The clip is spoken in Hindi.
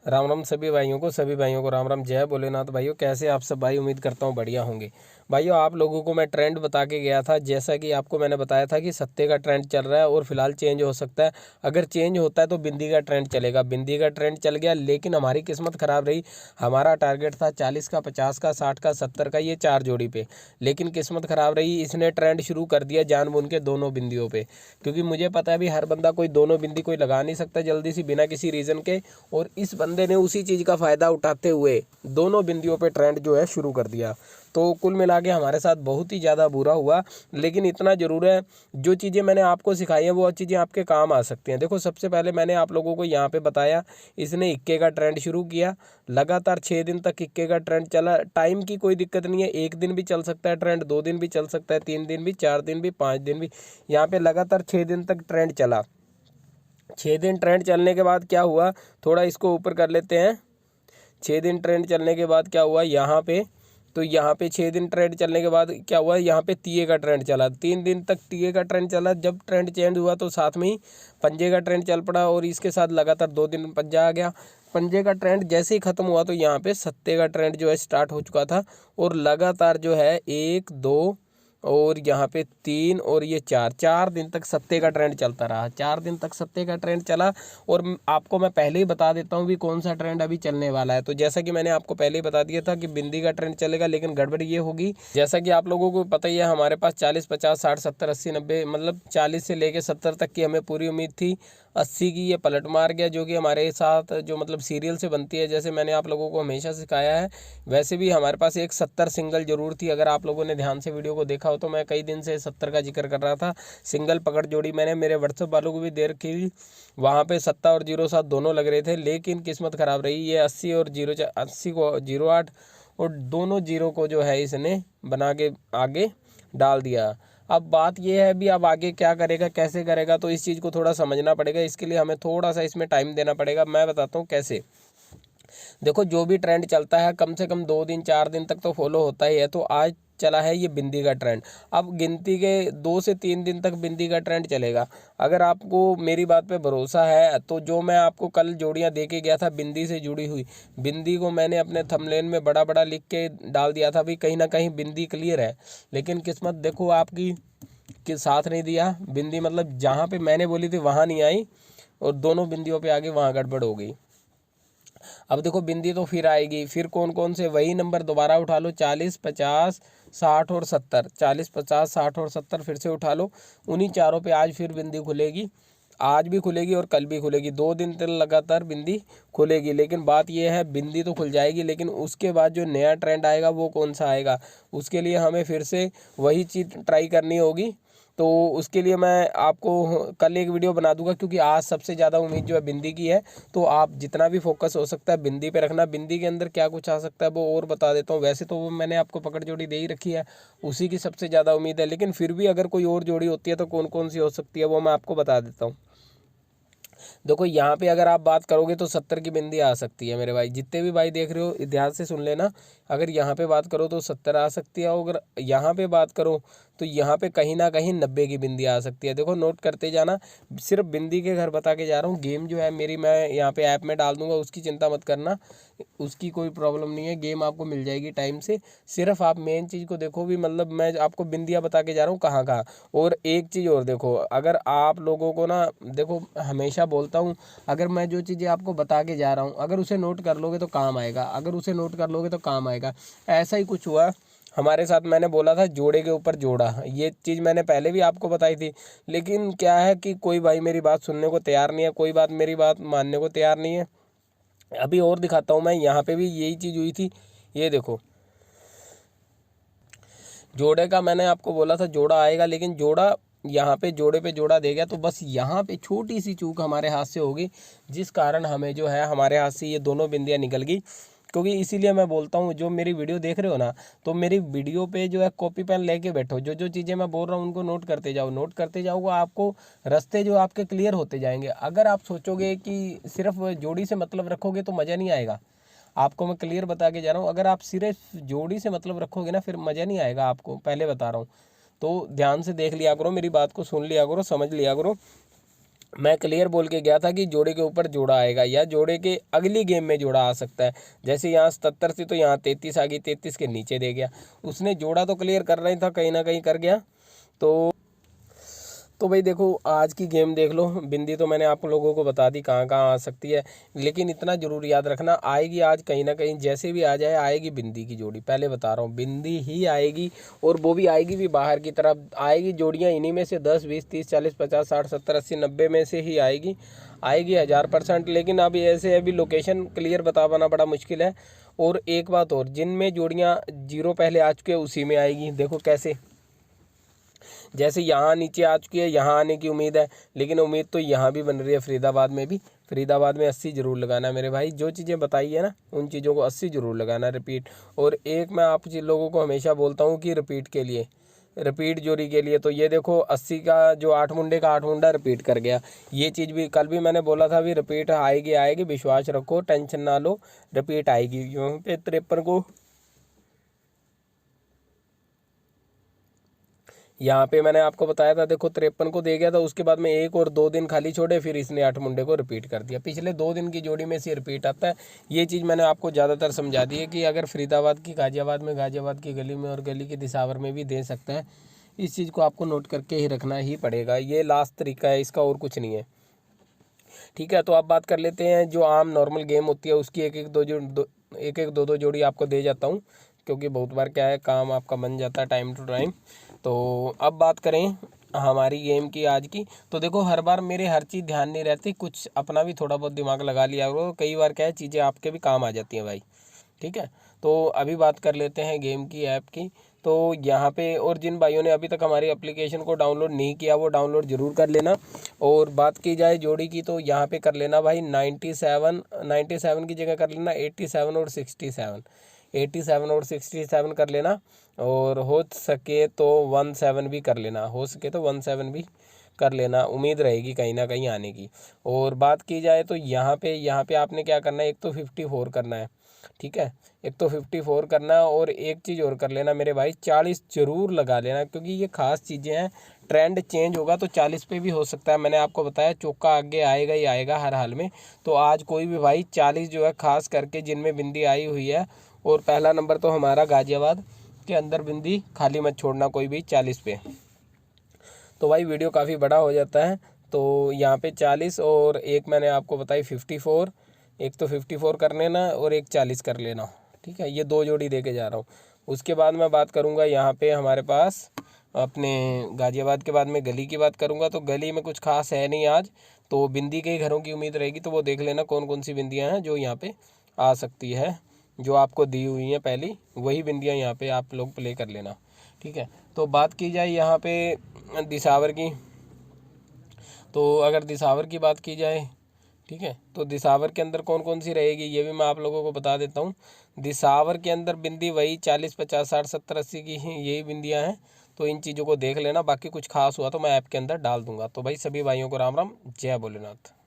राम राम सभी भाइयों को राम राम। जय भोलेनाथ। भाइयों कैसे आप सब भाई, उम्मीद करता हूँ बढ़िया होंगे। भाइयों आप लोगों को मैं ट्रेंड बता के गया था, जैसा कि आपको मैंने बताया था कि सत्ते का ट्रेंड चल रहा है और फिलहाल चेंज हो सकता है। अगर चेंज होता है तो बिंदी का ट्रेंड चलेगा। बिंदी का ट्रेंड चल गया, लेकिन हमारी किस्मत खराब रही। हमारा टारगेट था 40 का, 50 का, 60 का, 70 का, ये 4 जोड़ी पे, लेकिन किस्मत खराब रही। इसने ट्रेंड शुरू कर दिया जानबूझ के दोनों बिंदियों पे, क्योंकि मुझे पता है भी हर बंदा कोई दोनों बिंदी कोई लगा नहीं सकता जल्दी से बिना किसी रीज़न के। और इस बंदे ने उसी चीज़ का फ़ायदा उठाते हुए दोनों बिंदियों पे ट्रेंड जो है शुरू कर दिया। तो कुल मिला के हमारे साथ बहुत ही ज़्यादा बुरा हुआ, लेकिन इतना ज़रूर है जो चीज़ें मैंने आपको सिखाई हैं वो चीज़ें आपके काम आ सकती हैं। देखो सबसे पहले मैंने आप लोगों को यहाँ पे बताया, इसने इक्के का ट्रेंड शुरू किया। लगातार 6 दिन तक इक्के का ट्रेंड चला। टाइम की कोई दिक्कत नहीं है, 1 दिन भी चल सकता है ट्रेंड, 2 दिन भी चल सकता है, 3 दिन भी, 4 दिन भी, 5 दिन भी। यहाँ पे लगातार 6 दिन तक ट्रेंड चला। 6 दिन ट्रेंड चलने के बाद क्या हुआ, थोड़ा इसको ऊपर कर लेते हैं। 6 दिन ट्रेंड चलने के बाद क्या हुआ यहाँ पे, तो यहाँ पे 6 दिन ट्रेंड चलने के बाद क्या हुआ, यहाँ पे तीये का ट्रेंड चला। 3 दिन तक तीये का ट्रेंड चला। जब ट्रेंड चेंज हुआ तो साथ में ही पंजे का ट्रेंड चल पड़ा, और इसके साथ लगातार 2 दिन पंजा आ गया। पंजे का ट्रेंड जैसे ही ख़त्म हुआ तो यहाँ पे सत्ते का ट्रेंड जो है स्टार्ट हो चुका था, और लगातार जो है 1 2 और यहाँ पे 3 और ये 4 दिन तक सत्ते का ट्रेंड चलता रहा। 4 दिन तक सत्ते का ट्रेंड चला। और आपको मैं पहले ही बता देता हूँ भी कौन सा ट्रेंड अभी चलने वाला है। तो जैसा कि मैंने आपको पहले ही बता दिया था कि बिंदी का ट्रेंड चलेगा, लेकिन गड़बड़ ये होगी, जैसा कि आप लोगों को पता ही है, हमारे पास 40 50 60 70 80 90 मतलब 40 से लेके 70 तक की हमें पूरी उम्मीद थी। 80 की ये पलट मार गया, जो कि हमारे साथ जो मतलब सीरियल से बनती है, जैसे मैंने आप लोगों को हमेशा सिखाया है, वैसे भी हमारे पास एक 70 सिंगल जरूर थी। अगर आप लोगों ने ध्यान से वीडियो को देखा हो तो मैं कई दिन से 70 का जिक्र कर रहा था। सिंगल पकड़ जोड़ी मैंने मेरे व्हाट्सएप वालों को भी दे रखी थी, वहाँ पे 7 और 07 दोनों लग रहे थे, लेकिन किस्मत ख़राब रही। ये 80 और 80 को 08 और दोनों जीरो को जो है इसने बना के आगे डाल दिया। अब बात यह है भी अब आगे क्या करेगा, कैसे करेगा, तो इस चीज़ को थोड़ा समझना पड़ेगा। इसके लिए हमें थोड़ा सा इसमें टाइम देना पड़ेगा। मैं बताता हूँ कैसे। देखो जो भी ट्रेंड चलता है कम से कम 2 दिन 4 दिन तक तो फॉलो होता ही है। तो आज चला है ये बिंदी का ट्रेंड, अब गिनती के 2 से 3 दिन तक बिंदी का ट्रेंड चलेगा। अगर आपको मेरी बात पे भरोसा है तो जो मैं आपको कल जोड़ियां दे के गया था बिंदी से जुड़ी हुई, बिंदी को मैंने अपने थंबनेल में बड़ा बड़ा लिख के डाल दिया था भी कहीं ना कहीं बिंदी क्लियर है। लेकिन किस्मत देखो आपकी कि साथ नहीं दिया। बिंदी मतलब जहाँ पे मैंने बोली थी वहाँ नहीं आई, और दोनों बिंदियों पे आगे वहाँ गड़बड़ हो गई। अब देखो बिंदी तो फिर आएगी, फिर कौन कौन से, वही नंबर दोबारा उठा लो, 40 50 60 और 70, 40 50 60 और 70 फिर से उठा लो। उन्हीं चारों पे आज फिर बिंदी खुलेगी। आज भी खुलेगी और कल भी खुलेगी, 2 दिन तक लगातार बिंदी खुलेगी। लेकिन बात यह है बिंदी तो खुल जाएगी, लेकिन उसके बाद जो नया ट्रेंड आएगा वो कौन सा आएगा, उसके लिए हमें फिर से वही चीज़ ट्राई करनी होगी। तो उसके लिए मैं आपको कल एक वीडियो बना दूंगा, क्योंकि आज सबसे ज़्यादा उम्मीद जो है बिंदी की है। तो आप जितना भी फोकस हो सकता है बिंदी पे रखना। बिंदी के अंदर क्या कुछ आ सकता है वो और बता देता हूँ। वैसे तो वो मैंने आपको पकड़ जोड़ी दे ही रखी है, उसी की सबसे ज़्यादा उम्मीद है, लेकिन फिर भी अगर कोई और जोड़ी होती है तो कौन कौन सी हो सकती है वो मैं आपको बता देता हूँ। देखो यहाँ पे अगर आप बात करोगे तो 70 की बिंदी आ सकती है मेरे भाई। जितने भी भाई देख रहे हो ध्यान से सुन लेना। अगर यहाँ पे बात करो तो 70 आ सकती है, और अगर यहाँ पे बात करो तो यहाँ पे कहीं ना कहीं 90 की बिंदी आ सकती है। देखो नोट करते जाना, सिर्फ बिंदी के घर बता के जा रहा हूँ। गेम जो है मेरी मैं यहाँ पे ऐप में डाल दूंगा, उसकी चिंता मत करना, उसकी कोई प्रॉब्लम नहीं है। गेम आपको मिल जाएगी टाइम से। सिर्फ आप मेन चीज़ को देखो भी, मतलब मैं आपको बिंदियाँ बता के जा रहा हूँ कहाँ कहाँ। और एक चीज़ और देखो, अगर आप लोगों को ना, देखो हमेशा बोलता हूँ, अगर मैं जो चीज़ें आपको बता के जा रहा हूँ अगर उसे नोट कर लोगे तो काम आएगा, अगर उसे नोट कर लोगे तो काम आएगा। ऐसा ही कुछ हुआ हमारे साथ। मैंने बोला था जोड़े के ऊपर जोड़ा, ये चीज़ मैंने पहले भी आपको बताई थी, लेकिन क्या है कि कोई भाई मेरी बात सुनने को तैयार नहीं है, कोई बात मेरी बात मानने को तैयार नहीं है। अभी और दिखाता हूँ मैं, यहाँ पे भी यही चीज़ हुई थी। ये देखो जोड़े का मैंने आपको बोला था जोड़ा आएगा, लेकिन जोड़ा यहाँ पे जोड़ा दे गया। तो बस यहाँ पे छोटी सी चूक हमारे हाथ से होगी, जिस कारण हमें जो है हमारे हाथ से ये दोनों बिंदियाँ निकल गई। क्योंकि इसीलिए मैं बोलता हूँ जो मेरी वीडियो देख रहे हो ना, तो मेरी वीडियो पे जो है कॉपी पेन लेके बैठो, जो जो चीज़ें मैं बोल रहा हूँ उनको नोट करते जाओ। नोट करते जाओगे आपको रास्ते जो आपके क्लियर होते जाएंगे। अगर आप सोचोगे कि सिर्फ जोड़ी से मतलब रखोगे तो मज़ा नहीं आएगा। आपको मैं क्लियर बता के जा रहा हूँ, अगर आप सिर्फ जोड़ी से मतलब रखोगे ना फिर मज़ा नहीं आएगा आपको, पहले बता रहा हूँ। तो ध्यान से देख लिया करो, मेरी बात को सुन लिया करो, समझ लिया करो। मैं क्लियर बोल के गया था कि जोड़े के ऊपर जोड़ा आएगा या जोड़े के अगली गेम में जोड़ा आ सकता है। जैसे यहाँ 77 थी तो यहाँ 33 आ गई, 33 के नीचे दे गया। उसने जोड़ा तो क्लियर कर रहा था, कहीं ना कहीं कर गया। तो भाई देखो आज की गेम देख लो। बिंदी तो मैंने आप लोगों को बता दी कहाँ कहाँ आ सकती है, लेकिन इतना ज़रूर याद रखना आएगी आज कहीं ना कहीं, जैसे भी आ जाए आएगी बिंदी की जोड़ी। पहले बता रहा हूँ बिंदी ही आएगी, और वो भी आएगी भी बाहर की तरफ आएगी। जोड़ियाँ इन्हीं में से 10 20 30 40 50 60 70 80 90 में से ही आएगी, आएगी 1000%। लेकिन अब ऐसे अभी लोकेशन क्लियर बता पाना बड़ा मुश्किल है। और एक बात और, जिनमें जोड़ियाँ 0 पहले आ चुके उसी में आएगी। देखो कैसे, जैसे यहाँ नीचे आ चुकी है, यहाँ आने की उम्मीद है, लेकिन उम्मीद तो यहाँ भी बन रही है फरीदाबाद में भी। फरीदाबाद में 80 जरूर लगाना है मेरे भाई, जो चीज़ें बताई है ना उन चीज़ों को 80 जरूर लगाना है रिपीट। और एक मैं आप लोगों को हमेशा बोलता हूँ कि रिपीट के लिए, रिपीट जोड़ी के लिए, तो ये देखो 80 का जो 8 मुंडे का 8 मुंडा रिपीट कर गया। ये चीज़ भी कल भी मैंने बोला था भी रिपीट आएगी आएगी, विश्वास रखो, टेंशन ना लो, रिपीट आएगी। यहाँ पे 53 को, यहाँ पे मैंने आपको बताया था देखो 53 को दे गया था, उसके बाद में 1 और 2 दिन खाली छोड़े, फिर इसने 8 मुंडे को रिपीट कर दिया। पिछले 2 दिन की जोड़ी में से रिपीट आता है। ये चीज़ मैंने आपको ज़्यादातर समझा दी है कि अगर फरीदाबाद की गाजियाबाद में, गाजियाबाद की गली में और गली की दिसावर में भी दे सकता है। इस चीज़ को आपको नोट करके ही रखना ही पड़ेगा, ये लास्ट तरीका है इसका, और कुछ नहीं है। ठीक है, तो आप बात कर लेते हैं जो आम नॉर्मल गेम होती है उसकी। एक एक दो दो जोड़ी आपको दे जाता हूँ, क्योंकि बहुत बार क्या है काम आपका बन जाता है टाइम टू टाइम। तो अब बात करें हमारी गेम की आज की, तो देखो हर बार मेरे हर चीज़ ध्यान नहीं रहती, कुछ अपना भी थोड़ा बहुत दिमाग लगा लिया करो, कई बार क्या है चीज़ें आपके भी काम आ जाती हैं भाई। ठीक है, तो अभी बात कर लेते हैं गेम की, ऐप की। तो यहाँ पे, और जिन भाइयों ने अभी तक हमारी एप्लीकेशन को डाउनलोड नहीं किया वो डाउनलोड ज़रूर कर लेना। और बात की जाए जोड़ी की, तो यहाँ पे कर लेना भाई 97 की जगह कर लेना 87 और 67, 87 और 67 कर लेना। और हो सके तो 17 भी कर लेना, हो सके तो 17 भी कर लेना, उम्मीद रहेगी कहीं ना कहीं आने की। और बात की जाए तो यहाँ पे आपने क्या करना है, एक तो 54 करना है। ठीक है, एक तो 54 करना है, और एक चीज़ और कर लेना मेरे भाई, 40 जरूर लगा लेना, क्योंकि ये खास चीज़ें हैं। ट्रेंड चेंज होगा तो 40 पे भी हो सकता है, मैंने आपको बताया चौका आगे आएगा ही आएगा हर हाल में। तो आज कोई भी भाई 40 जो है खास करके जिनमें बिंदी आई हुई है, और पहला नंबर तो हमारा गाजियाबाद के अंदर बिंदी खाली मत छोड़ना कोई भी 40 पे। तो भाई वीडियो काफ़ी बड़ा हो जाता है, तो यहाँ पे 40 और एक मैंने आपको बताई 54, एक तो 54 कर लेना और एक 40 कर लेना। ठीक है, ये 2 जोड़ी दे के जा रहा हूँ। उसके बाद मैं बात करूँगा यहाँ पे हमारे पास अपने गाजियाबाद के बाद में गली की बात करूँगा। तो गली में कुछ खास है नहीं आज, तो बिंदी के घरों की उम्मीद रहेगी, तो वो देख लेना कौन कौन सी बिंदियाँ हैं जो यहाँ पे आ सकती है, जो आपको दी हुई हैं पहली वही बिंदियाँ यहाँ पे आप लोग प्ले कर लेना। ठीक है, तो बात की जाए यहाँ पे दिसावर की, तो अगर दिसावर की बात की जाए, ठीक है, तो दिसावर के अंदर कौन कौन सी रहेगी ये भी मैं आप लोगों को बता देता हूँ। दिसावर के अंदर बिंदी वही 40 50 60 70 80 की ही यही बिंदियाँ हैं, तो इन चीज़ों को देख लेना। बाकी कुछ खास हुआ तो मैं ऐप के अंदर डाल दूंगा। तो भाई सभी भाइयों को राम राम, जय भोलेनाथ।